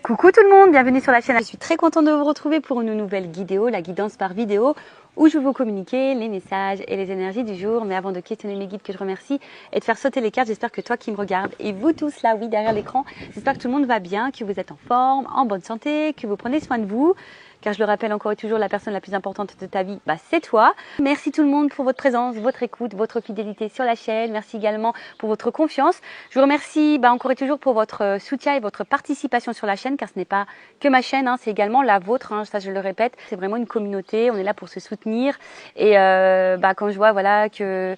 Coucou tout le monde, bienvenue sur la chaîne. Je suis très contente de vous retrouver pour une nouvelle vidéo, la guidance par vidéo, où je vais vous communiquer les messages et les énergies du jour. Mais avant de questionner mes guides que je remercie et de faire sauter les cartes, j'espère que toi qui me regardes et vous tous là, oui, derrière l'écran, j'espère que tout le monde va bien, que vous êtes en forme, en bonne santé, que vous prenez soin de vous. Car je le rappelle encore et toujours, la personne la plus importante de ta vie, c'est toi. Merci tout le monde pour votre présence, votre écoute, votre fidélité sur la chaîne. Merci également pour votre confiance. Je vous remercie encore et toujours pour votre soutien et votre participation sur la chaîne, car ce n'est pas que ma chaîne, c'est également la vôtre. Ça, je le répète, c'est vraiment une communauté. On est là pour se soutenir. Et quand je vois que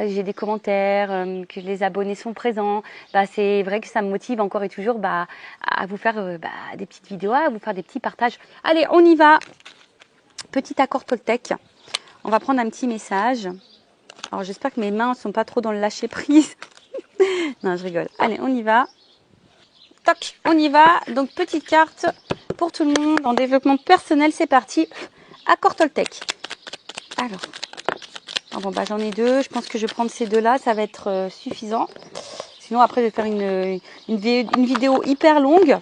j'ai des commentaires, que les abonnés sont présents, c'est vrai que ça me motive encore et toujours à vous faire des petites vidéos, à vous faire des petits partages. Allez, on y va. Petit accord Toltec. On va prendre un petit message. Alors, j'espère que mes mains ne sont pas trop dans le lâcher prise. Non, je rigole. Allez, on y va. Toc, on y va. Donc, petite carte pour tout le monde en développement personnel. C'est parti. Accord Toltec. Alors, j'en ai deux. Je pense que je vais prendre ces deux-là. Ça va être suffisant. Sinon, après, je vais faire une vidéo hyper longue.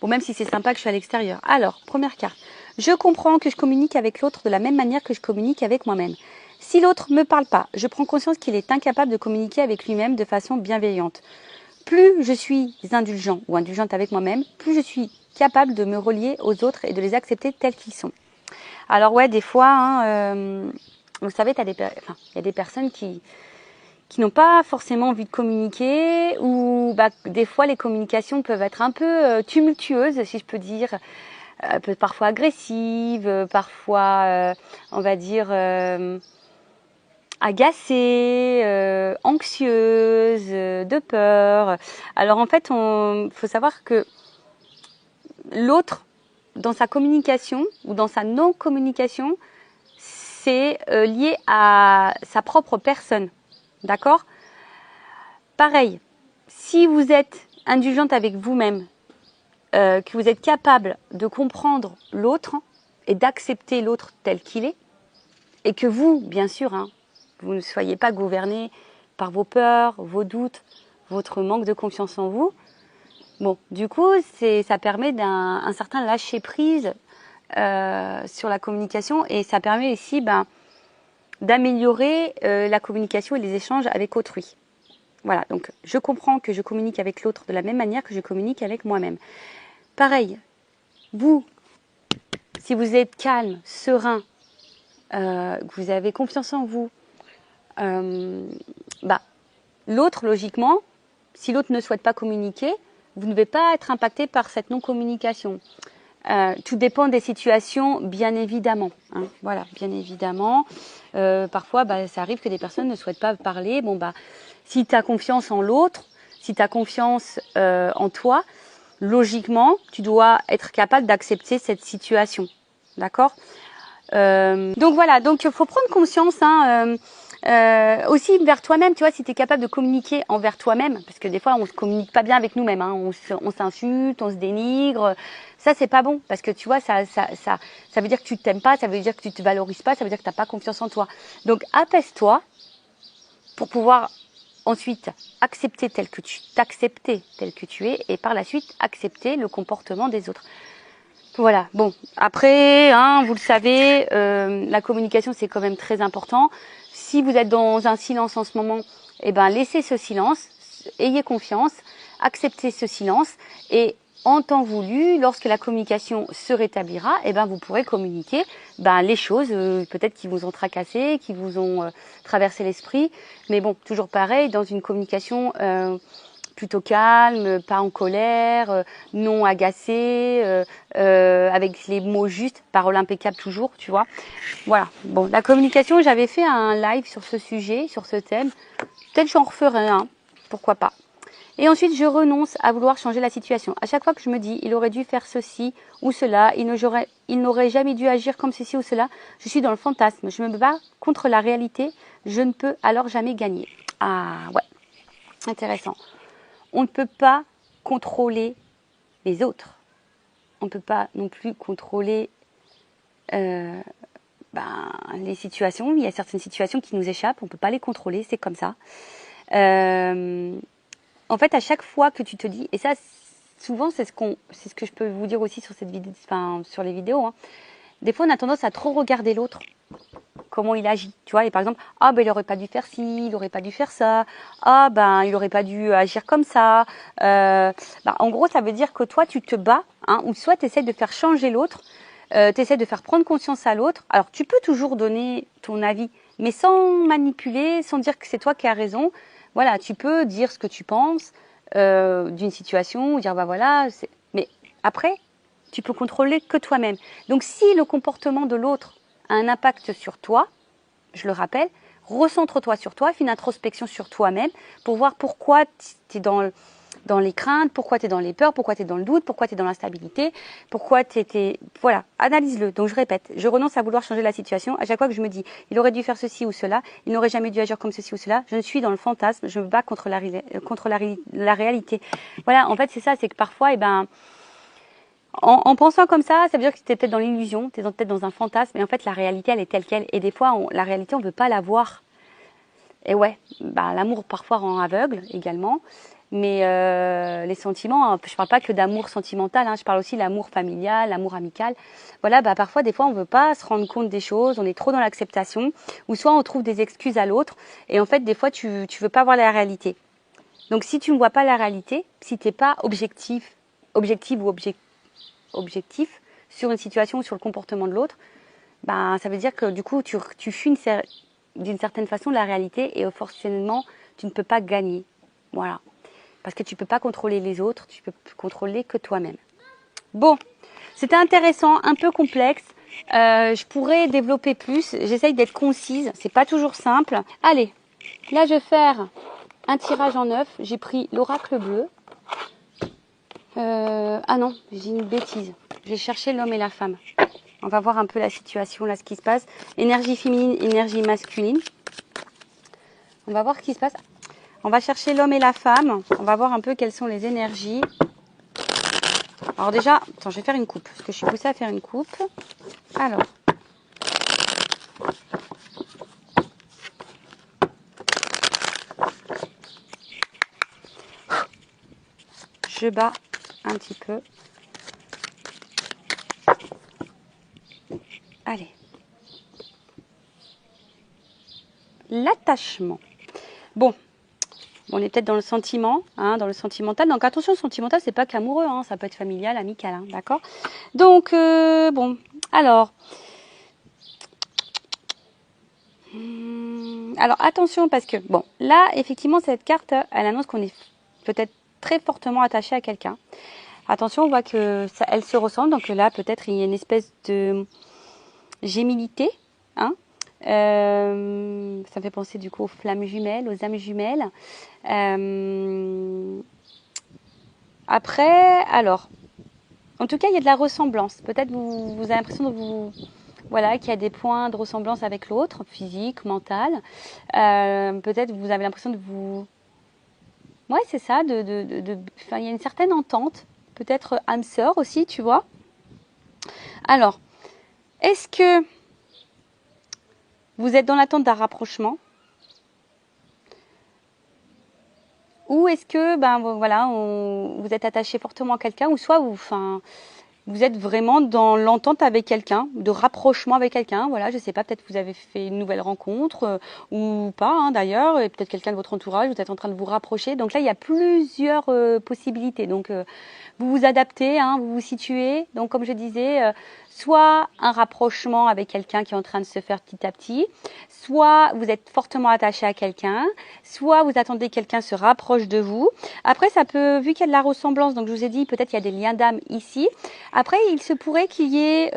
Bon, même si c'est sympa que je suis à l'extérieur. Alors, première carte. Je comprends que je communique avec l'autre de la même manière que je communique avec moi-même. Si l'autre ne me parle pas, je prends conscience qu'il est incapable de communiquer avec lui-même de façon bienveillante. Plus je suis indulgent ou indulgente avec moi-même, plus je suis capable de me relier aux autres et de les accepter tels qu'ils sont. Alors ouais, des fois, vous savez, il y a des personnes qui n'ont pas forcément envie de communiquer, ou des fois les communications peuvent être un peu tumultueuses, si je peux dire, parfois agressives, parfois, on va dire, agacées, anxieuses, de peur. Alors en fait, faut savoir que l'autre, dans sa communication ou dans sa non-communication, c'est lié à sa propre personne. D'accord? Pareil, si vous êtes indulgente avec vous-même, que vous êtes capable de comprendre l'autre et d'accepter l'autre tel qu'il est, et que vous, bien sûr, vous ne soyez pas gouverné par vos peurs, vos doutes, votre manque de confiance en vous, bon, du coup, ça permet un certain lâcher-prise sur la communication, et ça permet aussi d'améliorer la communication et les échanges avec autrui. Voilà, donc je comprends que je communique avec l'autre de la même manière que je communique avec moi-même. Pareil, vous, si vous êtes calme, serein, que vous avez confiance en vous, l'autre, logiquement, si l'autre ne souhaite pas communiquer, vous ne devez pas être impacté par cette non-communication. Tout dépend des situations, bien évidemment. Voilà, bien évidemment. Parfois, ça arrive que des personnes ne souhaitent pas parler. Bon, si tu as confiance en l'autre, si tu as confiance en toi, logiquement, tu dois être capable d'accepter cette situation. D'accord? Donc voilà, donc il faut prendre conscience aussi vers toi-même, tu vois, si tu es capable de communiquer envers toi-même, parce que des fois on se communique pas bien avec nous-mêmes, on s'insulte, on se dénigre, ça c'est pas bon, parce que tu vois, ça veut dire que tu t'aimes pas, ça veut dire que tu te valorises pas, ça veut dire que t'as pas confiance en toi. Donc apaise-toi pour pouvoir ensuite accepter t'accepter tel que tu es, et par la suite accepter le comportement des autres. Voilà, bon, après, vous le savez, la communication c'est quand même très important. Si vous êtes dans un silence en ce moment, laissez ce silence, ayez confiance, acceptez ce silence, et en temps voulu, lorsque la communication se rétablira, vous pourrez communiquer les choses peut-être qui vous ont tracassé, qui vous ont traversé l'esprit. Mais bon, toujours pareil, dans une communication plutôt calme, pas en colère, non agacé, avec les mots justes, parole impeccable toujours, tu vois. Voilà. Bon, la communication, j'avais fait un live sur ce sujet, sur ce thème. Peut-être j'en referai un, pourquoi pas. Et ensuite, je renonce à vouloir changer la situation. À chaque fois que je me dis, il aurait dû faire ceci ou cela, il n'aurait jamais dû agir comme ceci ou cela, je suis dans le fantasme. Je me bats contre la réalité, je ne peux alors jamais gagner. Ah ouais, intéressant. On ne peut pas contrôler les autres. On ne peut pas non plus contrôler les situations. Il y a certaines situations qui nous échappent, on ne peut pas les contrôler, c'est comme ça. En fait, à chaque fois que tu te dis, et ça souvent, c'est ce que je peux vous dire aussi sur cette vidéo, enfin, sur les vidéos, hein. Des fois, on a tendance à trop regarder l'autre, comment il agit, tu vois. Et par exemple, ah ben il aurait pas dû faire ci, il aurait pas dû faire ça, ah ben il aurait pas dû agir comme ça. En gros, ça veut dire que toi, tu te bats, hein, ou soit tu essaies de faire changer l'autre, tu essaies de faire prendre conscience à l'autre. Alors, tu peux toujours donner ton avis, mais sans manipuler, sans dire que c'est toi qui as raison. Voilà, tu peux dire ce que tu penses d'une situation, ou dire bah voilà, mais après, tu peux contrôler que toi-même. Donc, si le comportement de l'autre a un impact sur toi, je le rappelle, recentre-toi sur toi, fais une introspection sur toi-même pour voir pourquoi tu es dans les craintes, pourquoi tu es dans les peurs, pourquoi tu es dans le doute, pourquoi tu es dans l'instabilité, pourquoi tu étais... Voilà, analyse-le. Donc je répète, je renonce à vouloir changer la situation. À chaque fois que je me dis, il aurait dû faire ceci ou cela, il n'aurait jamais dû agir comme ceci ou cela, je suis dans le fantasme, je me bats contre la réalité. Voilà, en fait c'est ça, c'est que parfois, en pensant comme ça veut dire que tu es peut-être dans l'illusion, tu es peut-être dans un fantasme, et en fait la réalité elle est telle qu'elle. Et des fois, la réalité on ne veut pas la voir. Et ouais, l'amour parfois rend aveugle également. Mais les sentiments, je parle pas que d'amour sentimental, hein, je parle aussi de l'amour familial, l'amour amical. Voilà, parfois des fois on veut pas se rendre compte des choses, on est trop dans l'acceptation, ou soit on trouve des excuses à l'autre, et en fait des fois tu veux pas voir la réalité. Donc si tu ne vois pas la réalité, si t'es pas objective ou objectif sur une situation ou sur le comportement de l'autre, ça veut dire que du coup tu fuis d'une certaine façon la réalité, et forcément tu ne peux pas gagner. Voilà. Parce que tu ne peux pas contrôler les autres, tu peux contrôler que toi-même. Bon, c'était intéressant, un peu complexe. Je pourrais développer plus. J'essaye d'être concise, c'est pas toujours simple. Allez, là je vais faire un tirage en 9. J'ai pris l'oracle bleu. Ah non, j'ai dit une bêtise. J'ai cherché l'homme et la femme. On va voir un peu la situation, là, ce qui se passe. Énergie féminine, énergie masculine. On va voir ce qui se passe. On va chercher l'homme et la femme. On va voir un peu quelles sont les énergies. Alors déjà, attends, je vais faire une coupe. Parce que je suis poussée à faire une coupe. Alors. Je bats un petit peu. Allez. L'attachement. Bon. On est peut-être dans le sentiment, hein, dans le sentimental. Donc attention, le sentimental, c'est pas qu'amoureux, hein, ça peut être familial, amical, hein, d'accord. Donc bon, alors attention parce que bon, là effectivement cette carte, elle annonce qu'on est peut-être très fortement attaché à quelqu'un. Attention, on voit que ça, elle se ressemble, donc là peut-être il y a une espèce de gémilité, hein. Ça me fait penser du coup aux flammes jumelles, aux âmes jumelles. Après, alors, en tout cas, il y a de la ressemblance. Peut-être vous avez l'impression qu'il y a des points de ressemblance avec l'autre, physique, mental. Peut-être vous avez l'impression de vous... Ouais, c'est ça. Il y a une certaine entente. Peut-être âme sœur aussi, tu vois. Alors, est-ce que vous êtes dans l'attente d'un rapprochement? Ou est-ce que vous êtes attaché fortement à quelqu'un, ou soit vous êtes vraiment dans l'entente avec quelqu'un, de rapprochement avec quelqu'un. Voilà, je sais pas, peut-être vous avez fait une nouvelle rencontre ou pas, hein, d'ailleurs, et peut-être quelqu'un de votre entourage, vous êtes en train de vous rapprocher. Donc là, il y a plusieurs possibilités. Donc vous vous adaptez, hein, vous vous situez. Donc comme je disais, soit un rapprochement avec quelqu'un qui est en train de se faire petit à petit, soit vous êtes fortement attaché à quelqu'un, soit vous attendez que quelqu'un se rapproche de vous. Après, ça peut, vu qu'il y a de la ressemblance, donc je vous ai dit, peut-être il y a des liens d'âme ici. Après, il se pourrait qu'il y ait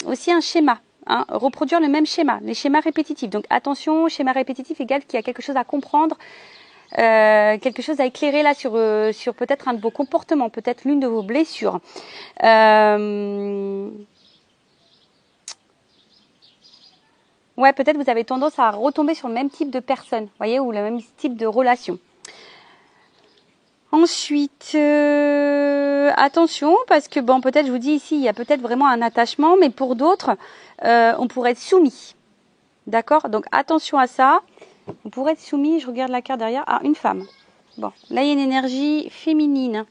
aussi un schéma. Hein, reproduire le même schéma, les schémas répétitifs. Donc attention, schéma répétitif égale qu'il y a quelque chose à comprendre, quelque chose à éclairer là sur peut-être un de vos comportements, peut-être l'une de vos blessures. Ouais, peut-être vous avez tendance à retomber sur le même type de personne, voyez, ou le même type de relation. Ensuite, attention, parce que bon, peut-être, je vous dis ici, il y a peut-être vraiment un attachement, mais pour d'autres, on pourrait être soumis. D'accord? Donc, attention à ça. On pourrait être soumis, je regarde la carte derrière. Ah, une femme. Bon, là, il y a une énergie féminine.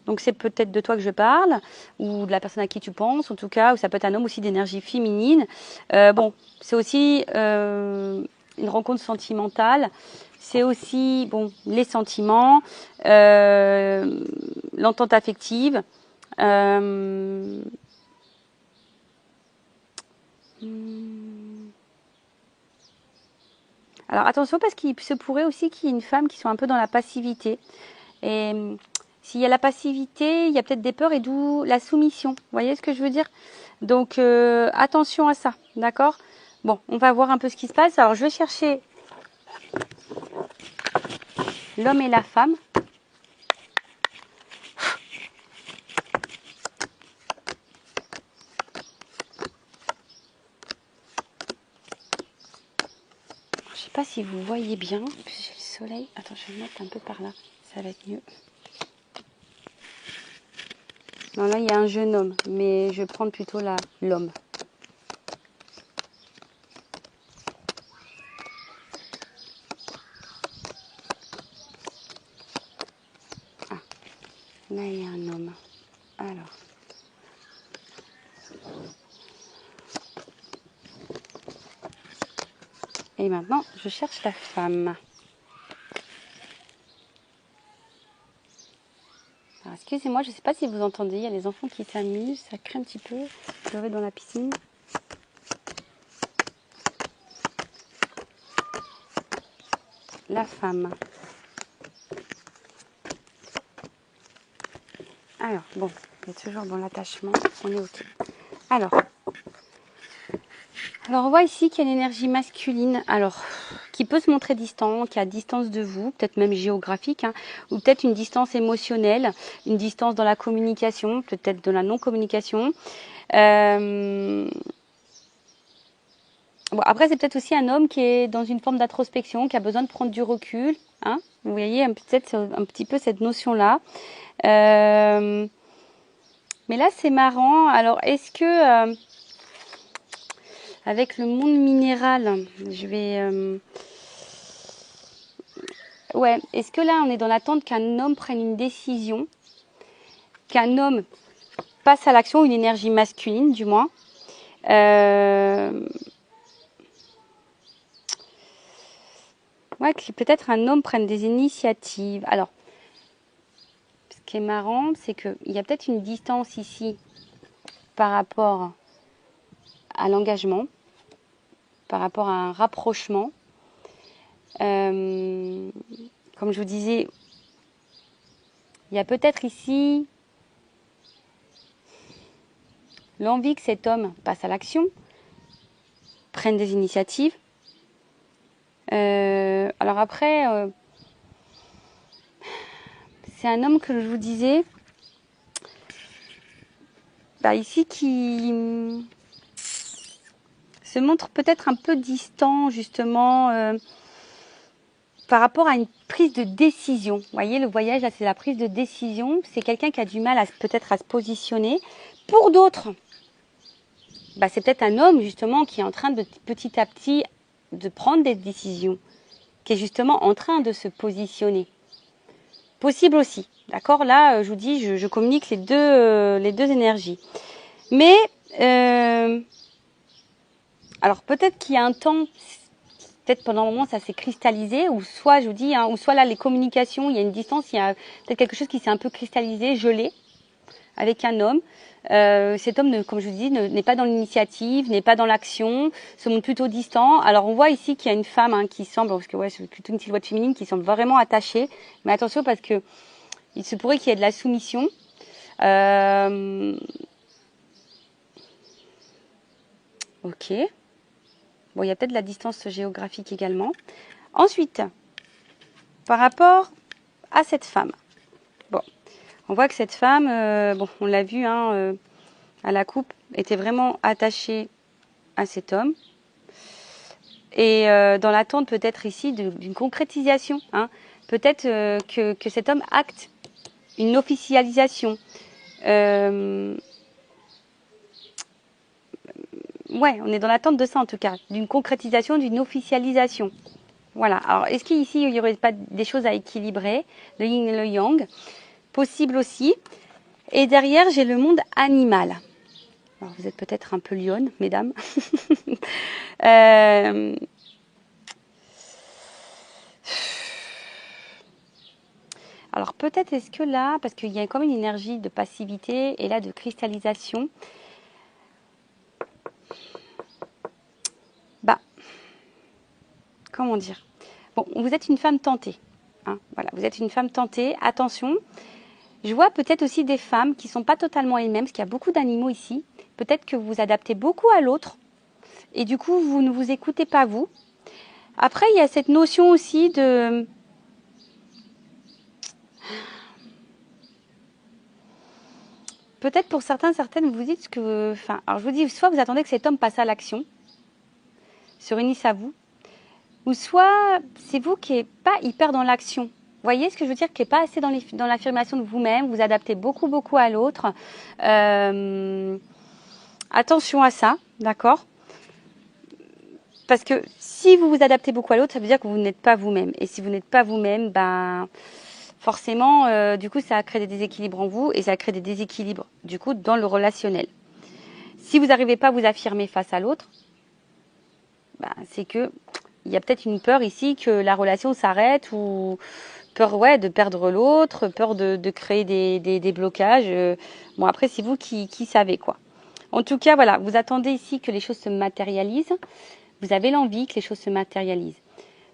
Donc c'est peut-être de toi que je parle, ou de la personne à qui tu penses, en tout cas, ou ça peut être un homme aussi d'énergie féminine. Bon, c'est aussi une rencontre sentimentale. C'est aussi bon les sentiments, l'entente affective. Alors attention parce qu'il se pourrait aussi qu'il y ait une femme qui soit un peu dans la passivité. Et s'il y a la passivité, il y a peut-être des peurs et d'où la soumission. Vous voyez ce que je veux dire? Donc attention à ça, d'accord? Bon, on va voir un peu ce qui se passe. Alors je vais chercher l'homme et la femme. Je sais pas si vous voyez bien. J'ai le soleil. Attends, je vais me mettre un peu par là. Ça va être mieux. Non, là, il y a un jeune homme, mais je vais prendre plutôt l'homme. Ah, là, il y a un homme. Alors. Et maintenant, je cherche la femme. Alors, excusez-moi, je ne sais pas si vous entendez, il y a les enfants qui s'amusent, ça craint un petit peu, pleurer dans la piscine. La femme. Alors, bon, il y a toujours dans l'attachement, on est OK. Alors, on voit ici qu'il y a une énergie masculine, alors, qui peut se montrer distant, qui est à distance de vous, peut-être même géographique, hein, ou peut-être une distance émotionnelle, une distance dans la communication, peut-être de la non-communication. Bon, après, c'est peut-être aussi un homme qui est dans une forme d'introspection, qui a besoin de prendre du recul. Hein, vous voyez peut-être un petit peu cette notion-là. Mais là, c'est marrant. Alors, est-ce que... avec le monde minéral, je vais... ouais, est-ce que là, on est dans l'attente qu'un homme prenne une décision, qu'un homme passe à l'action, une énergie masculine, du moins. Ouais, que peut-être un homme prenne des initiatives. Alors, ce qui est marrant, c'est qu'il y a peut-être une distance ici par rapport à l'engagement, par rapport à un rapprochement. Comme je vous disais, il y a peut-être ici l'envie que cet homme passe à l'action, prenne des initiatives. Alors après, c'est un homme que je vous disais, ici qui se montre peut-être un peu distant justement par rapport à une prise de décision. Vous voyez, le voyage, là, c'est la prise de décision. C'est quelqu'un qui a du mal peut-être à se positionner. Pour d'autres, c'est peut-être un homme justement qui est en train de petit à petit de prendre des décisions, qui est justement en train de se positionner. Possible aussi, d'accord? Là, je vous dis, je communique les deux énergies. Mais, alors peut-être qu'il y a un temps, peut-être pendant un moment ça s'est cristallisé, ou soit je vous dis, ou soit là les communications, il y a une distance, il y a peut-être quelque chose qui s'est un peu cristallisé, gelé, avec un homme. Cet homme, comme je vous dis, n'est pas dans l'initiative, n'est pas dans l'action, se montre plutôt distant. Alors on voit ici qu'il y a une femme qui semble, parce que ouais, c'est plutôt une silhouette féminine qui semble vraiment attachée. Mais attention parce que il se pourrait qu'il y ait de la soumission. Ok. Bon, il y a peut-être de la distance géographique également. Ensuite, par rapport à cette femme. Bon, on voit que cette femme, on l'a vu à la coupe, était vraiment attachée à cet homme. Et dans l'attente peut-être ici d'une concrétisation. Peut-être que cet homme acte une officialisation. Ouais, on est dans l'attente de ça en tout cas, d'une concrétisation, d'une officialisation. Voilà. Alors, est-ce qu'ici, il n'y aurait pas des choses à équilibrer, le yin et le yang? possible aussi. Et derrière, j'ai le monde animal. Alors, vous êtes peut-être un peu lionne, mesdames. Alors peut-être est-ce que là, parce qu'il y a comme une énergie de passivité et là de cristallisation, bah, comment dire? Bon, vous êtes une femme tentée. Hein, voilà, vous êtes une femme tentée. Attention, je vois peut-être aussi des femmes qui ne sont pas totalement elles-mêmes, parce qu'il y a beaucoup d'animaux ici. Peut-être que vous vous adaptez beaucoup à l'autre et du coup, vous ne vous écoutez pas vous. Après, il y a cette notion aussi de... Peut-être pour certains, certaines, vous dites que... Enfin, alors je vous dis, soit vous attendez que cet homme passe à l'action, se réunisse à vous, ou soit c'est vous qui n'êtes pas hyper dans l'action. Vous voyez ce que je veux dire? Qui n'est pas assez dans l'affirmation de vous-même, vous adaptez beaucoup, beaucoup à l'autre. Attention à ça, d'accord? Parce que si vous vous adaptez beaucoup à l'autre, ça veut dire que vous n'êtes pas vous-même. Et si vous n'êtes pas vous-même, ben... forcément, du coup, ça crée des déséquilibres en vous et ça crée des déséquilibres, du coup, dans le relationnel. Si vous n'arrivez pas à vous affirmer face à l'autre, bah, c'est que il y a peut-être une peur ici que la relation s'arrête ou peur de perdre l'autre, peur de créer des blocages. Bon, après, c'est vous qui savez, quoi. En tout cas, voilà, vous attendez ici que les choses se matérialisent. Vous avez l'envie que les choses se matérialisent.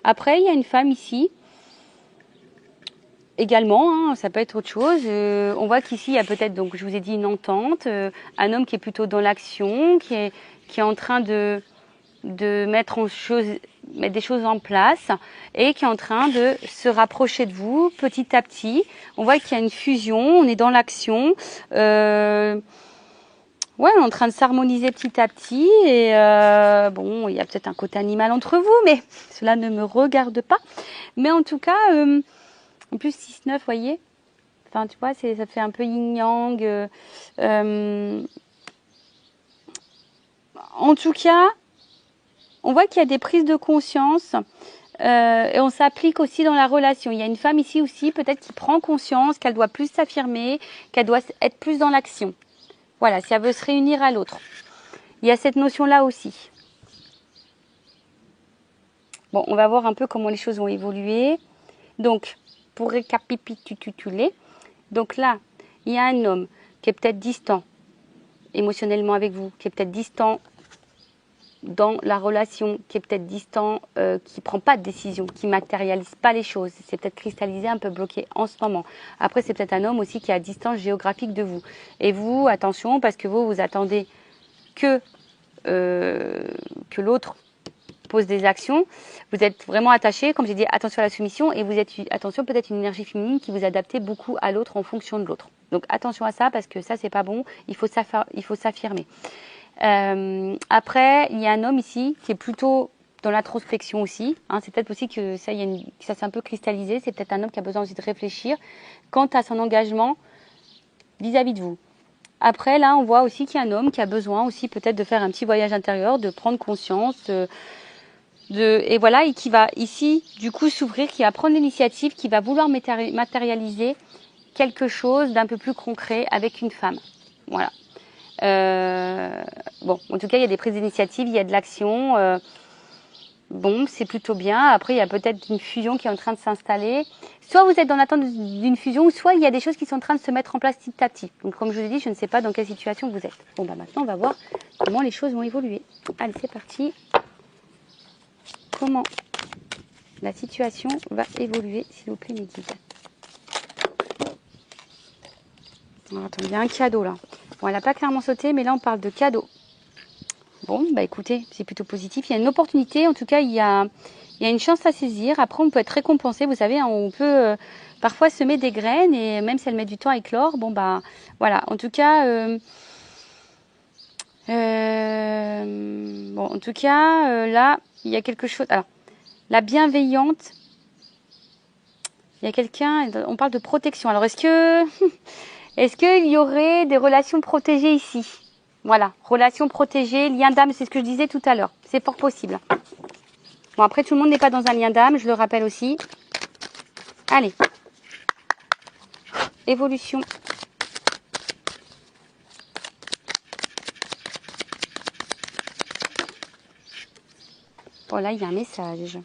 Après, il y a une femme ici également, hein, ça peut être autre chose. On voit qu'ici, il y a peut-être, donc je vous ai dit, une entente, un homme qui est plutôt dans l'action, qui est en train de mettre des choses en place et qui est en train de se rapprocher de vous petit à petit. On voit qu'il y a une fusion, on est dans l'action. Ouais, on est en train de s'harmoniser petit à petit et bon, il y a peut-être un côté animal entre vous, mais cela ne me regarde pas. Mais en tout cas... en plus, 6-9, vous voyez, enfin, tu vois, ça fait un peu yin-yang. En tout cas, on voit qu'il y a des prises de conscience et on s'applique aussi dans la relation. Il y a une femme ici aussi, peut-être qui prend conscience qu'elle doit plus s'affirmer, qu'elle doit être plus dans l'action. Voilà, si elle veut se réunir à l'autre. Il y a cette notion-là aussi. Bon, on va voir un peu comment les choses vont évoluer. Donc, pour récapituler, donc là, il y a un homme qui est peut-être distant émotionnellement avec vous, qui est peut-être distant dans la relation, qui est peut-être distant, qui ne prend pas de décision, qui ne matérialise pas les choses. C'est peut-être cristallisé, un peu bloqué en ce moment. Après, c'est peut-être un homme aussi qui est à distance géographique de vous. Et vous, attention, parce que vous attendez que l'autre pose des actions. Vous êtes vraiment attaché, comme j'ai dit, attention à la soumission, et vous êtes, attention, peut-être une énergie féminine qui vous adaptez beaucoup à l'autre en fonction de l'autre. Donc attention à ça, parce que ça, c'est pas bon, il faut s'affirmer. Après, il y a un homme ici qui est plutôt dans l'introspection aussi. Hein, c'est peut-être aussi que ça, ça s'est un peu cristallisé. C'est peut-être un homme qui a besoin aussi de réfléchir quant à son engagement vis-à-vis de vous. Après, là, on voit aussi qu'il y a un homme qui a besoin aussi peut-être de faire un petit voyage intérieur, de prendre conscience, et voilà, et qui va ici, du coup, s'ouvrir, qui va prendre l'initiative, qui va vouloir matérialiser quelque chose d'un peu plus concret avec une femme. Voilà. Bon, en tout cas, il y a des prises d'initiative, il y a de l'action. Bon, c'est plutôt bien. Après, il y a peut-être une fusion qui est en train de s'installer. Soit vous êtes dans l'attente d'une fusion, soit il y a des choses qui sont en train de se mettre en place petit à petit. Donc, comme je vous ai dit, je ne sais pas dans quelle situation vous êtes. Bon, bah maintenant, on va voir comment les choses vont évoluer. Allez, c'est parti. Comment la situation va évoluer, s'il vous plaît, mes guides. Alors, attends, il y a un cadeau là. Bon, elle n'a pas clairement sauté, mais là, on parle de cadeau. Bon, bah écoutez, c'est plutôt positif. Il y a une opportunité, en tout cas, il y a une chance à saisir. Après, on peut être récompensé. Vous savez, on peut parfois semer des graines et même si elles mettent du temps à éclore, bon, bah voilà. En tout cas, bon, en tout cas, là, il y a quelque chose. Alors, la bienveillante. Il y a quelqu'un, on parle de protection. Alors, est-ce qu'il y aurait des relations protégées ici? Voilà, relations protégées, lien d'âme, c'est ce que je disais tout à l'heure. C'est fort possible. Bon, après, tout le monde n'est pas dans un lien d'âme, je le rappelle aussi. Allez. évolution. Bon, là, il y a un message.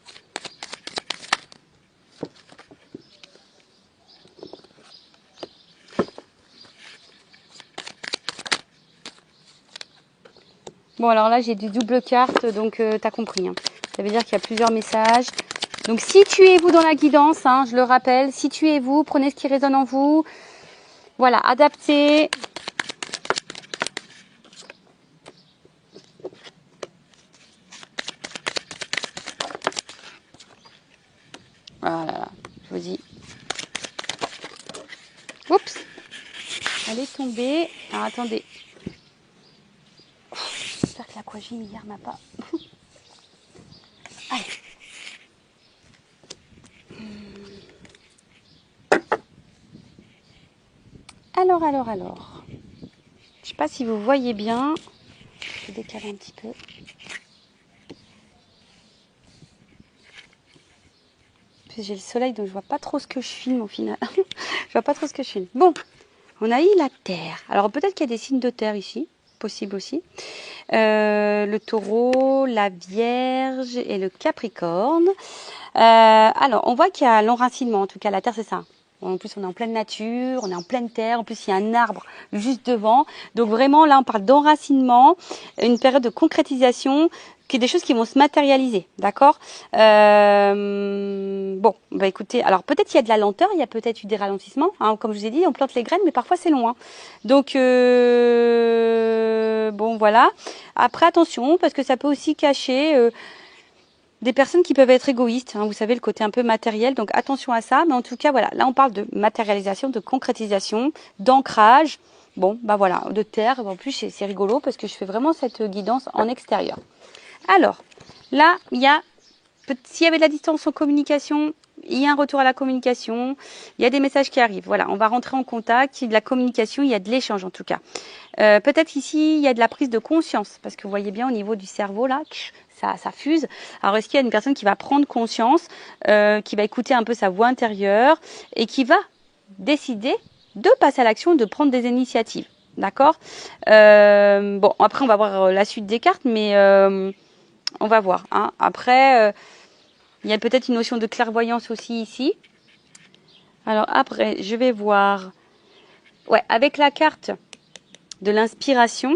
Bon, alors là, j'ai des doubles cartes, donc t'as compris. Hein. Ça veut dire qu'il y a plusieurs messages. Donc, situez-vous dans la guidance, hein, je le rappelle. Situez-vous, prenez ce qui résonne en vous. Voilà, adaptez. Voilà, je vous dis. Oups, elle est tombée. Alors, attendez. J'espère que l'aquagym hier m'a pas... Allez. Alors. Je sais pas si vous voyez bien. Je vais décaler un petit peu. J'ai le soleil, donc je vois pas trop ce que je filme au final. Je vois pas trop ce que je filme. Bon, on a eu la Terre. Alors peut-être qu'il y a des signes de Terre ici. Possible aussi. Le Taureau, la Vierge et le Capricorne. Alors, on voit qu'il y a l'enracinement. En tout cas, la Terre, c'est ça. En plus, on est en pleine nature, on est en pleine terre. En plus, il y a un arbre juste devant. Donc, vraiment, là, on parle d'enracinement, une période de concrétisation, qui est des choses qui vont se matérialiser. D'accord Bon, bah écoutez, alors peut-être il y a de la lenteur, il y a peut-être eu des ralentissements. Hein, comme je vous ai dit, on plante les graines, mais parfois c'est loin. Donc, bon, voilà. Après, attention, parce que ça peut aussi cacher... des personnes qui peuvent être égoïstes, hein, vous savez, le côté un peu matériel, donc attention à ça. Mais en tout cas, voilà, là on parle de matérialisation, de concrétisation, d'ancrage, bon, bah voilà, de terre. En plus, c'est rigolo parce que je fais vraiment cette guidance en extérieur. Alors, là, il y a, s'il y avait de la distance en communication, il y a un retour à la communication, il y a des messages qui arrivent. Voilà, on va rentrer en contact, il y a de la communication, il y a de l'échange en tout cas. Peut-être ici, il y a de la prise de conscience, parce que vous voyez bien au niveau du cerveau, là, ça fuse. Alors, est-ce qu'il y a une personne qui va prendre conscience, qui va écouter un peu sa voix intérieure et qui va décider de passer à l'action, de prendre des initiatives. D'accord Bon, après, on va voir la suite des cartes, mais on va voir. Hein. Après, il y a peut-être une notion de clairvoyance aussi ici. Alors, après, je vais voir... Ouais, avec la carte de l'inspiration,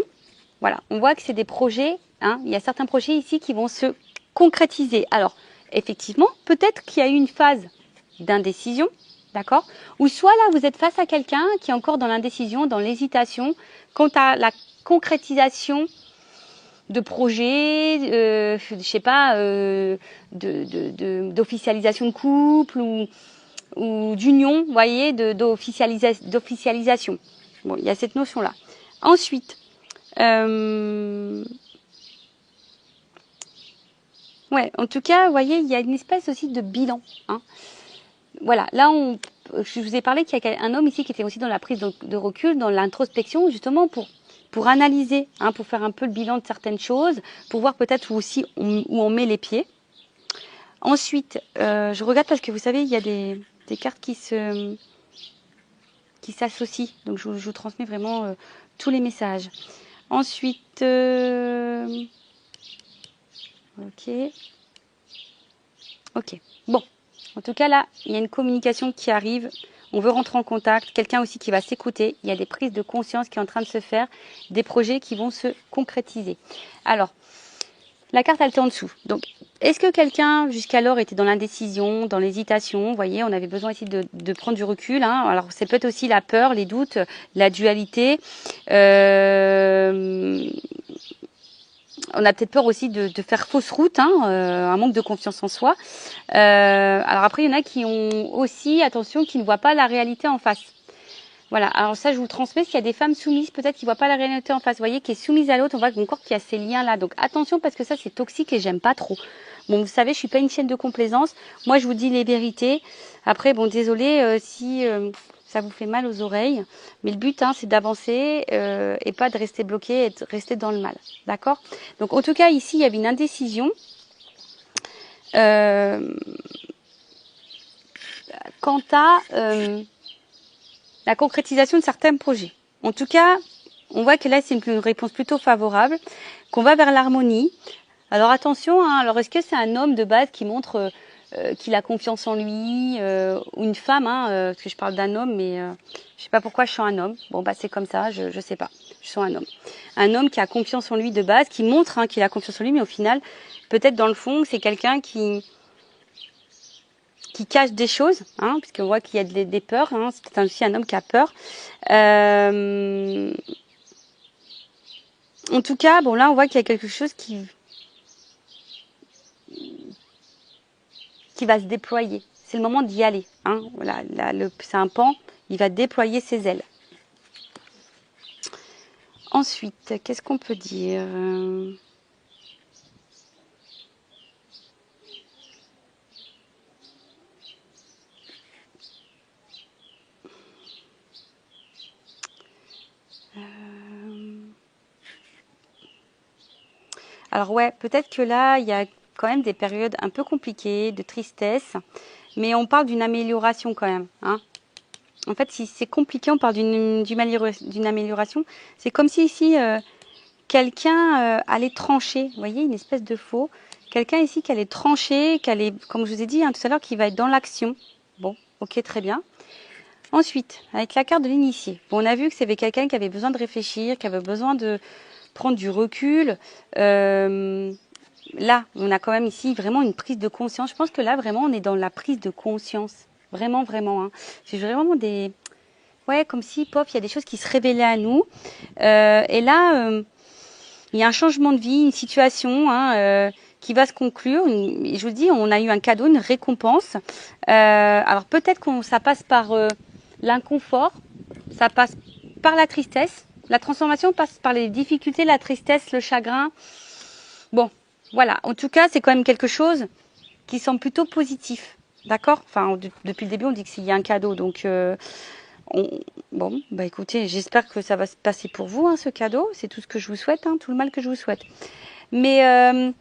voilà, on voit que c'est des projets, hein, il y a certains projets ici qui vont se concrétiser. Alors, effectivement, peut-être qu'il y a eu une phase d'indécision, d'accord? Ou soit là, vous êtes face à quelqu'un qui est encore dans l'indécision, dans l'hésitation, quant à la concrétisation de projets, je sais pas, d'officialisation de couple ou d'union, vous voyez, d'officialisation. Bon, il y a cette notion-là. Ensuite, ouais, en tout cas, vous voyez, il y a une espèce aussi de bilan. Hein. Voilà, là, je vous ai parlé qu'il y a un homme ici qui était aussi dans la prise de recul, dans l'introspection, justement pour analyser, hein, pour faire un peu le bilan de certaines choses, pour voir peut-être où on met les pieds. Ensuite, je regarde parce que vous savez, il y a des cartes qui s'associent. Donc, je vous transmets vraiment tous les messages. Ensuite, ok. Bon, en tout cas là, il y a une communication qui arrive. On veut rentrer en contact. Quelqu'un aussi qui va s'écouter. Il y a des prises de conscience qui sont en train de se faire, des projets qui vont se concrétiser. Alors, la carte elle était en dessous. Donc, est-ce que quelqu'un jusqu'alors était dans l'indécision, dans l'hésitation? Vous voyez, on avait besoin ici de prendre du recul. Hein. Alors, c'est peut-être aussi la peur, les doutes, la dualité. On a peut-être peur aussi de faire fausse route, hein, un manque de confiance en soi. Alors après, il y en a qui ont aussi, attention, qui ne voient pas la réalité en face. Voilà, alors ça, je vous transmets. S'il y a des femmes soumises, peut-être qui ne voient pas la réalité en face, vous voyez, qui est soumise à l'autre, on voit encore qu'il y a ces liens-là. Donc attention, parce que ça, c'est toxique et j'aime pas trop. Bon, vous savez, je suis pas une chaîne de complaisance. Moi, je vous dis les vérités. Après, bon, désolé si ça vous fait mal aux oreilles. Mais le but, hein, c'est d'avancer et pas de rester bloqué et de rester dans le mal. D'accord? Donc, en tout cas, ici, il y avait une indécision. Quant à... la concrétisation de certains projets. En tout cas, on voit que là, c'est une réponse plutôt favorable, qu'on va vers l'harmonie. Alors attention, hein, alors est-ce que c'est un homme de base qui montre qu'il a confiance en lui, ou une femme, hein, parce que je parle d'un homme, mais je sais pas pourquoi je sens un homme. Bon, bah c'est comme ça, je sais pas, je sens un homme. Un homme qui a confiance en lui de base, qui montre hein, qu'il a confiance en lui, mais au final, peut-être dans le fond, c'est quelqu'un qui cache des choses, hein, puisqu'on voit qu'il y a des peurs, hein, c'est peut-être aussi un homme qui a peur. En tout cas, bon là, on voit qu'il y a quelque chose qui va se déployer. C'est le moment d'y aller. Hein. Voilà, c'est un pan, il va déployer ses ailes. Ensuite, qu'est-ce qu'on peut dire ? Alors ouais, peut-être que là, il y a quand même des périodes un peu compliquées, de tristesse, mais on parle d'une amélioration quand même. Hein. En fait, si c'est compliqué, on parle d'une amélioration. C'est comme si ici, quelqu'un allait trancher. Vous voyez, une espèce de faux. Quelqu'un ici qui allait trancher, qui allait, comme je vous ai dit hein, tout à l'heure, qui va être dans l'action. Bon, ok, très bien. Ensuite, avec la carte de l'initié. Bon, on a vu que c'était quelqu'un qui avait besoin de réfléchir, qui avait besoin de prendre du recul. Là, on a quand même ici vraiment une prise de conscience. Je pense que là, vraiment, on est dans la prise de conscience. Vraiment, vraiment. Hein. C'est vraiment des... Ouais, comme si, pop, il y a des choses qui se révélaient à nous. Et là, il y a un changement de vie, une situation hein, qui va se conclure. Je vous dis, on a eu un cadeau, une récompense. Alors peut-être que ça passe par l'inconfort, ça passe par la tristesse. La transformation passe par les difficultés, la tristesse, le chagrin. Bon, voilà. En tout cas, c'est quand même quelque chose qui semble plutôt positif. D'accord ? Enfin, depuis le début, on dit qu'il y a un cadeau. Donc, bon, bah écoutez, j'espère que ça va se passer pour vous, hein, ce cadeau. C'est tout ce que je vous souhaite, hein, tout le mal que je vous souhaite. Mais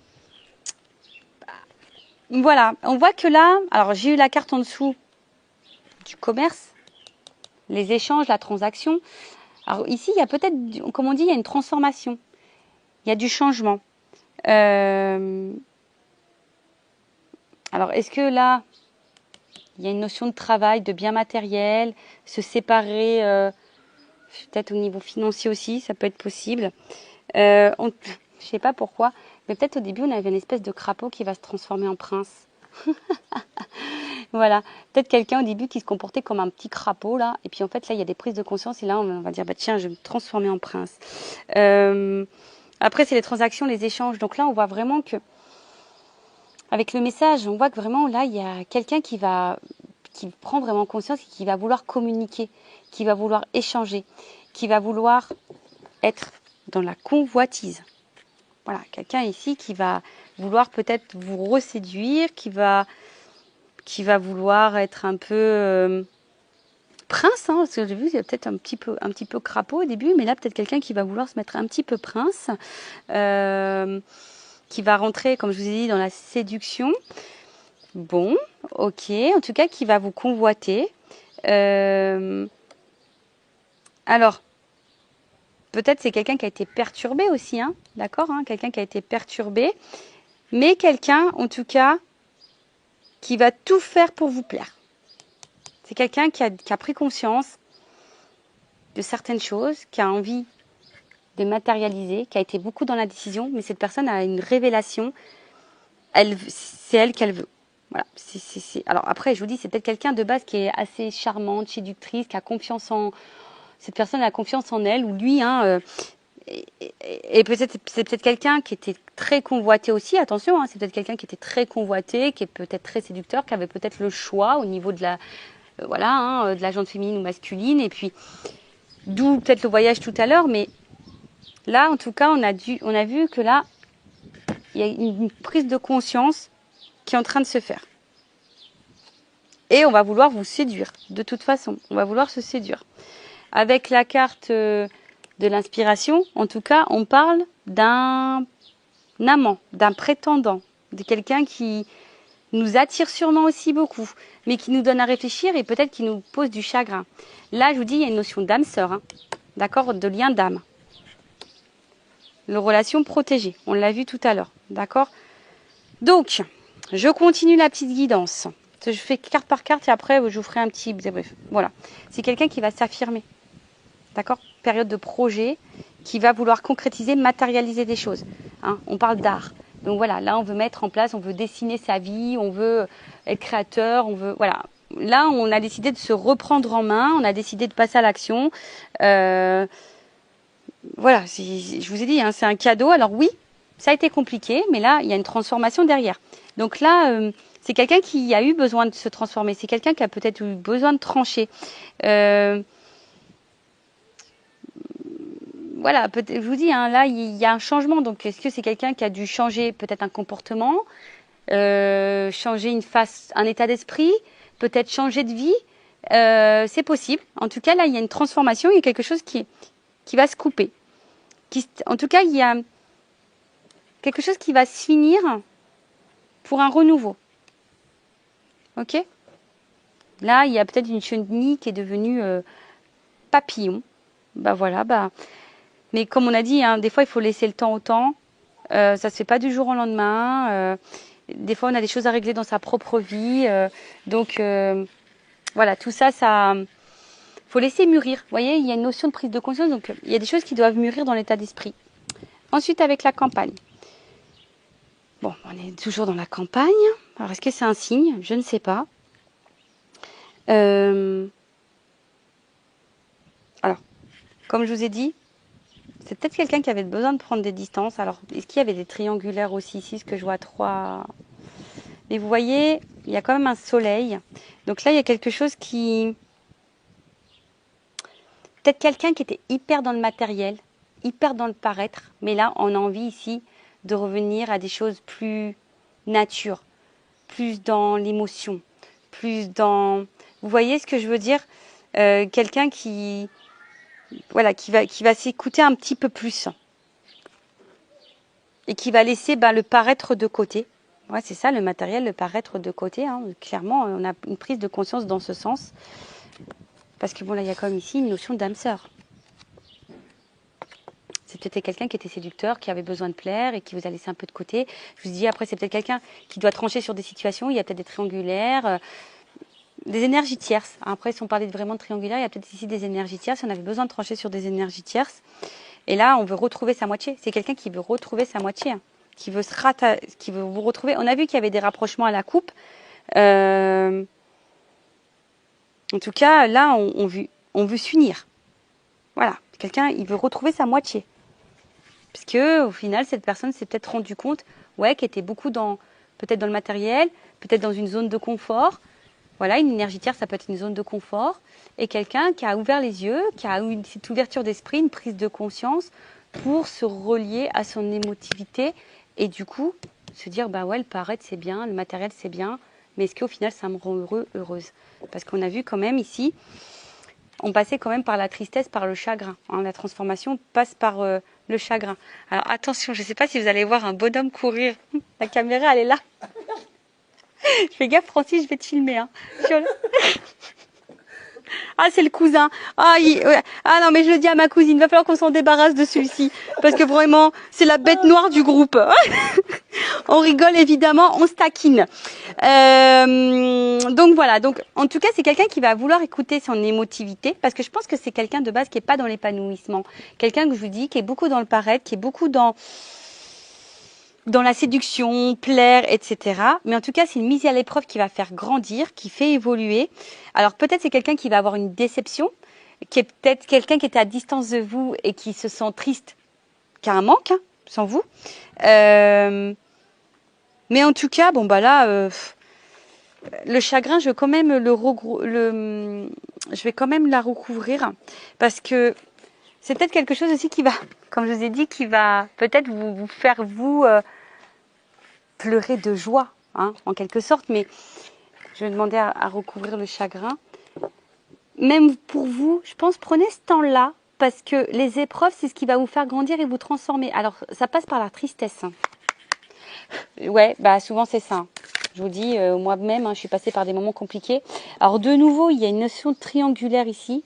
voilà, on voit que là, alors j'ai eu la carte en dessous du commerce, les échanges, la transaction. Alors ici, il y a peut-être, comme on dit, il y a une transformation. Il y a du changement. Alors, est-ce que là, il y a une notion de travail, de bien matériel, se séparer, peut-être au niveau financier aussi, ça peut être possible. Je ne sais pas pourquoi, mais peut-être au début, on avait une espèce de crapaud qui va se transformer en prince. Voilà, peut-être quelqu'un au début qui se comportait comme un petit crapaud là, et puis en fait là il y a des prises de conscience et là on va dire bah tiens je vais me transformer en prince. Après c'est les transactions, les échanges, donc là on voit vraiment que avec le message on voit que vraiment là il y a quelqu'un qui prend vraiment conscience et qui va vouloir communiquer, qui va vouloir échanger, qui va vouloir être dans la convoitise. Voilà, quelqu'un ici qui va vouloir peut-être vous reséduire, qui va vouloir être un peu prince, hein, parce que j'ai vu, il y a peut-être un petit peu crapaud au début, mais là peut-être quelqu'un qui va vouloir se mettre un petit peu prince, qui va rentrer, comme je vous ai dit, dans la séduction. Bon, ok, en tout cas qui va vous convoiter. Alors, peut-être c'est quelqu'un qui a été perturbé aussi, hein, d'accord, hein, quelqu'un qui a été perturbé, mais quelqu'un, en tout cas, qui va tout faire pour vous plaire. C'est quelqu'un qui a pris conscience de certaines choses, qui a envie de matérialiser, qui a été beaucoup dans la décision, mais cette personne a une révélation, c'est elle qu'elle veut. Voilà. Alors après, je vous dis, c'est peut-être quelqu'un de base qui est assez charmante, séductrice, qui a confiance en... Cette personne a confiance en elle, ou lui, hein, et peut-être c'est peut-être quelqu'un qui était très convoité aussi, attention, hein, c'est peut-être quelqu'un qui était très convoité, qui est peut-être très séducteur, qui avait peut-être le choix au niveau de la... voilà, hein, de la jante féminine ou masculine, et puis d'où peut-être le voyage tout à l'heure, mais là, en tout cas, on a vu que là, il y a une prise de conscience qui est en train de se faire. Et on va vouloir vous séduire, de toute façon, on va vouloir se séduire. Avec la carte de l'inspiration, en tout cas, on parle d'un amant, d'un prétendant, de quelqu'un qui nous attire sûrement aussi beaucoup, mais qui nous donne à réfléchir et peut-être qui nous pose du chagrin. Là, je vous dis, il y a une notion d'âme sœur, hein, d'accord, de lien d'âme. Les relations protégées, on l'a vu tout à l'heure, d'accord. Donc, je continue la petite guidance. Je fais carte par carte et après, je vous ferai un petit débrief. Voilà, c'est quelqu'un qui va s'affirmer, d'accord. Période de projet, qui va vouloir concrétiser, matérialiser des choses. Hein, on parle d'art. Donc voilà, là on veut mettre en place, on veut dessiner sa vie, on veut être créateur, on veut voilà. Là on a décidé de se reprendre en main, on a décidé de passer à l'action. Voilà, je vous ai dit, hein, c'est un cadeau. Alors oui, ça a été compliqué, mais là il y a une transformation derrière. Donc là, c'est quelqu'un qui a eu besoin de se transformer, c'est quelqu'un qui a peut-être eu besoin de trancher. Voilà, je vous dis, hein, là, il y a un changement. Donc, est-ce que c'est quelqu'un qui a dû changer peut-être un comportement, changer un état d'esprit, peut-être changer de vie? C'est possible. En tout cas, là, il y a une transformation, il y a quelque chose qui va se couper. En tout cas, il y a quelque chose qui va se finir pour un renouveau. Ok? Là, il y a peut-être une chenille qui est devenue papillon. Bah voilà, bah... Mais comme on a dit, hein, des fois, il faut laisser le temps au temps. Ça ne se fait pas du jour au lendemain. Des fois, on a des choses à régler dans sa propre vie. Donc, voilà, tout ça, faut laisser mûrir. Vous voyez, il y a une notion de prise de conscience. Donc, il y a des choses qui doivent mûrir dans l'état d'esprit. Ensuite, avec la campagne. Bon, on est toujours dans la campagne. Alors, est-ce que c'est un signe? Je ne sais pas. Alors, comme je vous ai dit, c'est peut-être quelqu'un qui avait besoin de prendre des distances. Alors, est-ce qu'il y avait des triangulaires aussi ici? Ce que je vois 3. Mais vous voyez, il y a quand même un soleil. Donc là, il y a quelque chose qui... Peut-être quelqu'un qui était hyper dans le matériel, hyper dans le paraître. Mais là, on a envie ici de revenir à des choses plus nature, plus dans l'émotion, plus dans... Vous voyez ce que je veux dire? Quelqu'un qui... Voilà, qui va s'écouter un petit peu plus. Et qui va laisser le paraître de côté. Ouais, c'est ça, le matériel, le paraître de côté. Hein. Clairement, on a une prise de conscience dans ce sens. Parce que bon, là, il y a quand même ici une notion d'âme sœur. C'est peut-être quelqu'un qui était séducteur, qui avait besoin de plaire et qui vous a laissé un peu de côté. Je vous dis, après, c'est peut-être quelqu'un qui doit trancher sur des situations. Il y a peut-être des triangulaires, des énergies tierces. Après, si on parlait vraiment de triangulaire, il y a peut-être ici des énergies tierces. On avait besoin de trancher sur des énergies tierces. Et là, on veut retrouver sa moitié. C'est quelqu'un qui veut retrouver sa moitié, hein, qui veut qui veut vous retrouver. On a vu qu'il y avait des rapprochements à la coupe. En tout cas, là, on veut s'unir. Voilà, quelqu'un, il veut retrouver sa moitié. Parce que, au final, cette personne s'est peut-être rendu compte, ouais, qu'elle était beaucoup peut-être dans le matériel, peut-être dans une zone de confort. Voilà, une énergie tierce, ça peut être une zone de confort. Et quelqu'un qui a ouvert les yeux, qui a eu cette ouverture d'esprit, une prise de conscience pour se relier à son émotivité. Et du coup, se dire, bah ouais, le paraître, c'est bien, le matériel, c'est bien. Mais est-ce qu'au final, ça me rend heureux, heureuse? Parce qu'on a vu quand même ici, on passait quand même par la tristesse, par le chagrin. Hein, la transformation passe par le chagrin. Alors attention, je ne sais pas si vous allez voir un bonhomme courir. La caméra, elle est là. Je fais gaffe, Francis, je vais te filmer. Hein. Ah, c'est le cousin. Ah, ah non, mais je le dis à ma cousine, il va falloir qu'on s'en débarrasse de celui-ci. Parce que vraiment, c'est la bête noire du groupe. On rigole évidemment, on se taquine. Donc voilà, donc en tout cas, c'est quelqu'un qui va vouloir écouter son émotivité. Parce que je pense que c'est quelqu'un de base qui n'est pas dans l'épanouissement. Quelqu'un que je vous dis, qui est beaucoup dans le paraître, qui est beaucoup dans la séduction, plaire, etc. Mais en tout cas, c'est une mise à l'épreuve qui va faire grandir, qui fait évoluer. Alors peut-être c'est quelqu'un qui va avoir une déception, qui est peut-être quelqu'un qui était à distance de vous et qui se sent triste, qui a un manque, hein, sans vous. Mais en tout cas, bon bah là, le chagrin, je vais quand même je vais quand même la recouvrir parce que c'est peut-être quelque chose aussi qui va, comme je vous ai dit, qui va peut-être vous faire pleurer de joie, hein, en quelque sorte. Mais je vais demander à recouvrir le chagrin. Même pour vous, je pense, prenez ce temps-là parce que les épreuves, c'est ce qui va vous faire grandir et vous transformer. Alors, ça passe par la tristesse. Ouais, bah souvent c'est ça. Je vous dis, moi-même, hein, je suis passée par des moments compliqués. Alors de nouveau, il y a une notion triangulaire ici.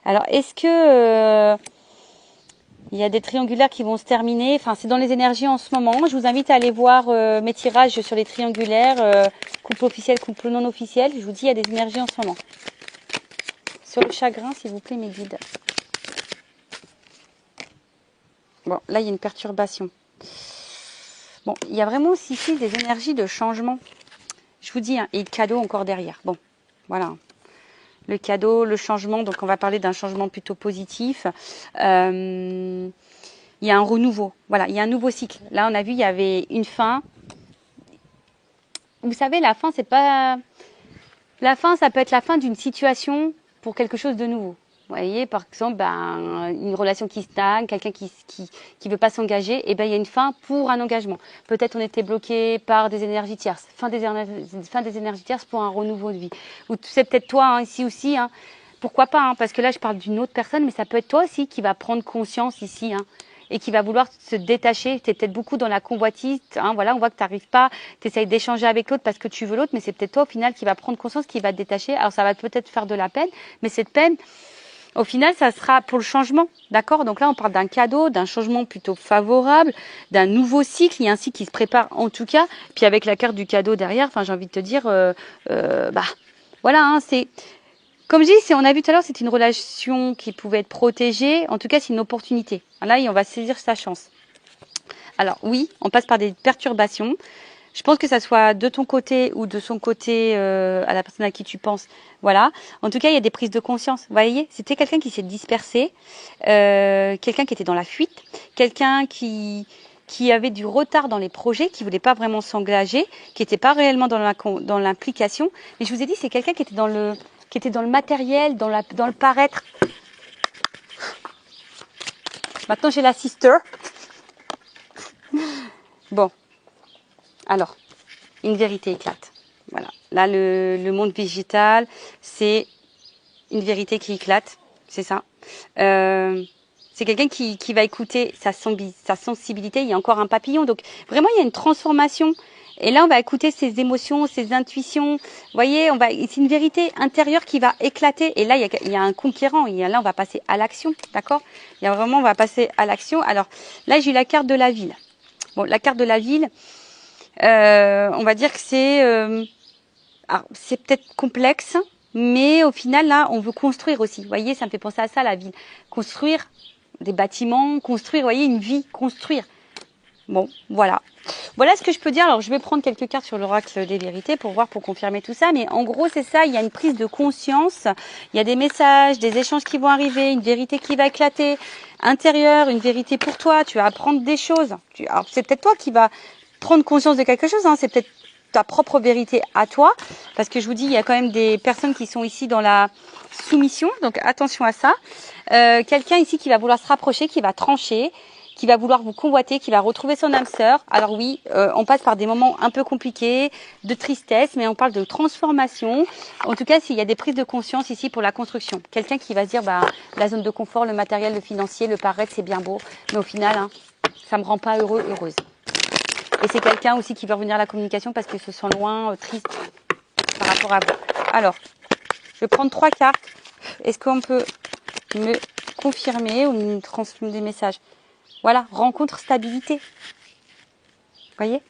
Alors est-ce que il y a des triangulaires qui vont se terminer? Enfin, c'est dans les énergies en ce moment. Je vous invite à aller voir mes tirages sur les triangulaires, couple officiel, couple non officiel. Je vous dis, il y a des énergies en ce moment. Sur le chagrin, s'il vous plaît, mes guides. Bon, là, il y a une perturbation. Bon, il y a vraiment aussi ici des énergies de changement. Je vous dis, hein, et le cadeau encore derrière. Bon, voilà. Le cadeau, le changement. Donc, on va parler d'un changement plutôt positif. Il y a un renouveau. Voilà, il y a un nouveau cycle. Là, on a vu, il y avait une fin. Vous savez, la fin, c'est pas... La fin, ça peut être la fin d'une situation pour quelque chose de nouveau. Vous voyez, par exemple, une relation qui stagne, quelqu'un qui veut pas s'engager, et ben il y a une fin pour un engagement. Peut-être on était bloqué par des énergies tierces, fin des énergies tierces pour un renouveau de vie. Ou c'est peut-être toi hein, ici aussi, hein. Pourquoi pas, hein, parce que là je parle d'une autre personne, mais ça peut être toi aussi qui va prendre conscience ici, hein, et qui va vouloir se détacher. Tu es peut-être beaucoup dans la convoitise, hein, voilà, on voit que tu n'arrives pas, tu essayes d'échanger avec l'autre parce que tu veux l'autre, mais c'est peut-être toi au final qui va prendre conscience, qui va te détacher. Alors ça va peut-être faire de la peine, mais cette peine, au final, ça sera pour le changement, d'accord? Donc là, on parle d'un cadeau, d'un changement plutôt favorable, d'un nouveau cycle. Il y a un cycle qui se prépare en tout cas. Puis avec la carte du cadeau derrière, enfin, j'ai envie de te dire, voilà, hein, c'est comme je dis, on a vu tout à l'heure, c'est une relation qui pouvait être protégée. En tout cas, c'est une opportunité. Là, on va saisir sa chance. Alors oui, on passe par des perturbations. Je pense que ça soit de ton côté ou de son côté à la personne à qui tu penses. Voilà. En tout cas, il y a des prises de conscience. Vous voyez, c'était quelqu'un qui s'est dispersé, quelqu'un qui était dans la fuite, quelqu'un qui avait du retard dans les projets, qui voulait pas vraiment s'engager, qui n'était pas réellement dans l'implication. Mais je vous ai dit, c'est quelqu'un qui était dans le matériel, dans le paraître. Maintenant, j'ai la sister. Bon. Alors, une vérité éclate. Voilà. Là, le monde végétal, c'est une vérité qui éclate. C'est ça. C'est quelqu'un qui va écouter sa sensibilité. Il y a encore un papillon. Donc, vraiment, il y a une transformation. Et là, on va écouter ses émotions, ses intuitions. Vous voyez, c'est une vérité intérieure qui va éclater. Et là, il y a un conquérant. Là, on va passer à l'action. D'accord? On va passer à l'action. Alors, là, j'ai eu la carte de la ville. Bon, la carte de la ville, on va dire que c'est peut-être complexe, mais au final, là, on veut construire aussi. Vous voyez, ça me fait penser à ça, la ville. Construire des bâtiments, construire, vous voyez, une vie, construire. Bon, voilà. Voilà ce que je peux dire. Alors, je vais prendre quelques cartes sur l'oracle des vérités pour confirmer tout ça. Mais en gros, c'est ça. Il y a une prise de conscience. Il y a des messages, des échanges qui vont arriver, une vérité qui va éclater intérieure, une vérité pour toi. Tu vas apprendre des choses. Alors, c'est peut-être toi qui vas prendre conscience de quelque chose. Hein. C'est peut-être ta propre vérité à toi. Parce que je vous dis, il y a quand même des personnes qui sont ici dans la soumission. Donc, attention à ça. Quelqu'un ici qui va vouloir se rapprocher, qui va trancher, qui va vouloir vous convoiter, qui va retrouver son âme sœur. Alors oui, on passe par des moments un peu compliqués, de tristesse, mais on parle de transformation. En tout cas, s'il y a des prises de conscience ici pour la construction. Quelqu'un qui va se dire, la zone de confort, le matériel, le financier, le paraître, c'est bien beau, mais au final, hein, ça me rend pas heureuse. Et c'est quelqu'un aussi qui veut revenir à la communication parce qu'il se sent loin, triste par rapport à vous. Alors, je vais prendre 3 cartes. Est-ce qu'on peut me confirmer ou me transmettre des messages? Voilà, rencontre stabilité. Voyez?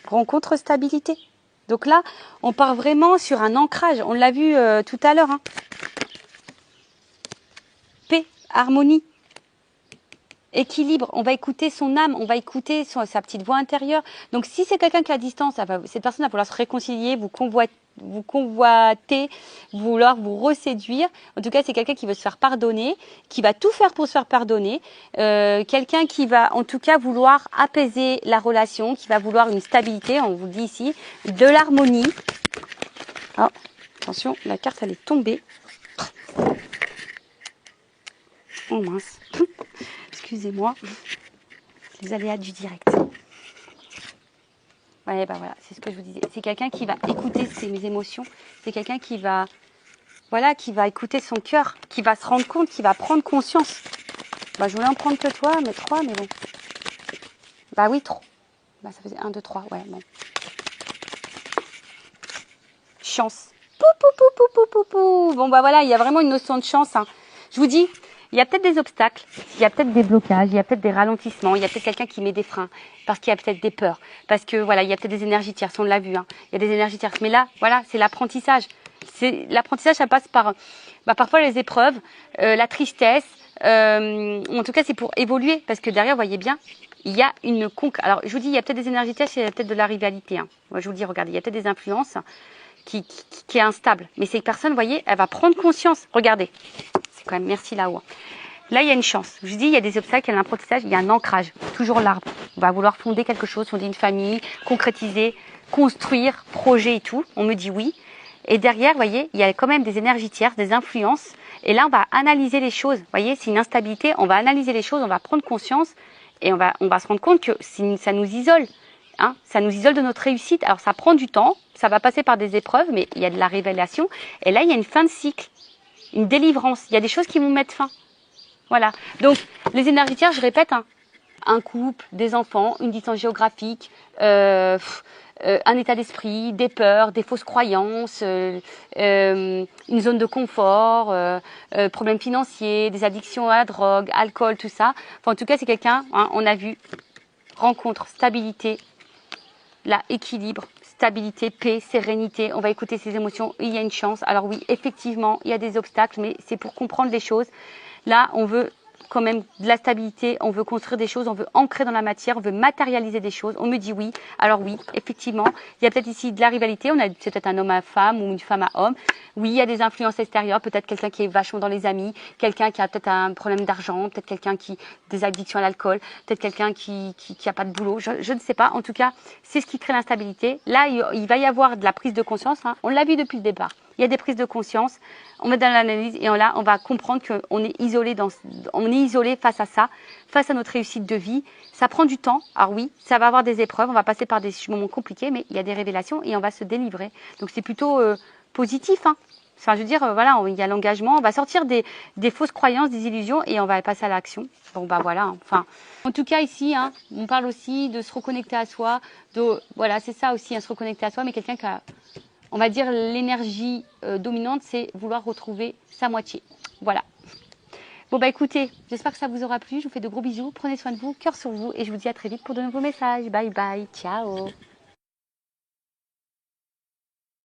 Rencontre stabilité. Donc là, on part vraiment sur un ancrage. On l'a vu tout à l'heure. Hein. Paix, harmonie, équilibre. On va écouter son âme, on va écouter sa petite voix intérieure. Donc si c'est quelqu'un qui est à distance, cette personne va vouloir se réconcilier, vous convoiter, vouloir vous reséduire. En tout cas, c'est quelqu'un qui veut se faire pardonner, qui va tout faire pour se faire pardonner. Quelqu'un qui va, en tout cas, vouloir apaiser la relation, qui va vouloir une stabilité, on vous le dit ici, de l'harmonie. Oh, attention, la carte, elle est tombée. Oh mince. Excusez-moi. Les aléas du direct. Ouais, voilà, c'est ce que je vous disais. C'est quelqu'un qui va écouter ses émotions. C'est quelqu'un qui va écouter son cœur, qui va se rendre compte, qui va prendre conscience. Je voulais en prendre que toi, mais 3, mais bon. Oui, trop. Ça faisait 1, 2, 3, ouais, bon. chance. Pou, pou, pou, pou, pou, pou, pou. Bon, bah voilà, il y a vraiment une notion de chance. Hein. Je vous dis, il y a peut-être des obstacles, il y a peut-être des blocages, il y a peut-être des ralentissements, il y a peut-être quelqu'un qui met des freins, parce qu'il y a peut-être des peurs, parce que voilà, il y a peut-être des énergies tierces, on l'a vu, hein. Il y a des énergies tierces. Mais là, voilà, c'est l'apprentissage. L'apprentissage, ça passe par parfois les épreuves, la tristesse. En tout cas, c'est pour évoluer, parce que derrière, vous voyez bien, il y a une conquête. Alors, je vous dis, il y a peut-être des énergies tierces, il y a peut-être de la rivalité. Hein. Moi, je vous dis, regardez, il y a peut-être des influences qui est instable. Mais ces personnes, vous voyez, elle va prendre conscience. Regardez, c'est quand même merci là-haut. Là, il y a une chance. Je vous dis, il y a des obstacles, il y a l'apprentissage, il y a un ancrage. Toujours l'arbre. On va vouloir fonder quelque chose, fonder une famille, concrétiser, construire, projet et tout. On me dit oui. Et derrière, vous voyez, il y a quand même des énergies tierces, des influences. Et là, on va analyser les choses. Vous voyez, c'est une instabilité. On va analyser les choses, on va prendre conscience et on va se rendre compte que ça nous isole. Hein, ça nous isole de notre réussite. Alors, ça prend du temps, ça va passer par des épreuves, mais il y a de la révélation. Et là, il y a une fin de cycle, une délivrance. Il y a des choses qui vont mettre fin. Voilà. Donc, les énergies tierces, je répète, hein, un couple, des enfants, une distance géographique, un état d'esprit, des peurs, des fausses croyances, une zone de confort, problèmes financiers, des addictions à la drogue, alcool, tout ça. Enfin, en tout cas, c'est quelqu'un, hein, on a vu, rencontre, stabilité, là, équilibre, stabilité, paix, sérénité. On va écouter ses émotions. Il y a une chance. Alors oui, effectivement, il y a des obstacles, mais c'est pour comprendre les choses. Là, on veut quand même de la stabilité, on veut construire des choses, on veut ancrer dans la matière, on veut matérialiser des choses. On me dit oui. Alors oui, effectivement, il y a peut-être ici de la rivalité. C'est peut-être un homme à femme ou une femme à homme. Oui, il y a des influences extérieures. Peut-être quelqu'un qui est vachement dans les amis, quelqu'un qui a peut-être un problème d'argent, peut-être quelqu'un qui des addictions à l'alcool, peut-être quelqu'un qui a pas de boulot. Je ne sais pas. En tout cas, c'est ce qui crée l'instabilité. Là, il va y avoir de la prise de conscience. Hein. On l'a vu depuis le départ. Il y a des prises de conscience, on met dans l'analyse et là, on va comprendre qu'on est isolé face à ça, face à notre réussite de vie. Ça prend du temps. Alors oui, ça va avoir des épreuves, on va passer par des moments compliqués, mais il y a des révélations et on va se délivrer. Donc c'est plutôt positif. Hein. Enfin, je veux dire, voilà, il y a l'engagement, on va sortir des fausses croyances, des illusions et on va passer à l'action. Bon, bah voilà. Hein. Enfin, en tout cas ici, hein, on parle aussi de se reconnecter à soi. Voilà, c'est ça aussi, hein, se reconnecter à soi, mais quelqu'un qui a... On va dire l'énergie dominante, c'est vouloir retrouver sa moitié. Voilà. Bon, bah écoutez, j'espère que ça vous aura plu. Je vous fais de gros bisous. Prenez soin de vous, cœur sur vous. Et je vous dis à très vite pour de nouveaux messages. Bye bye. Ciao.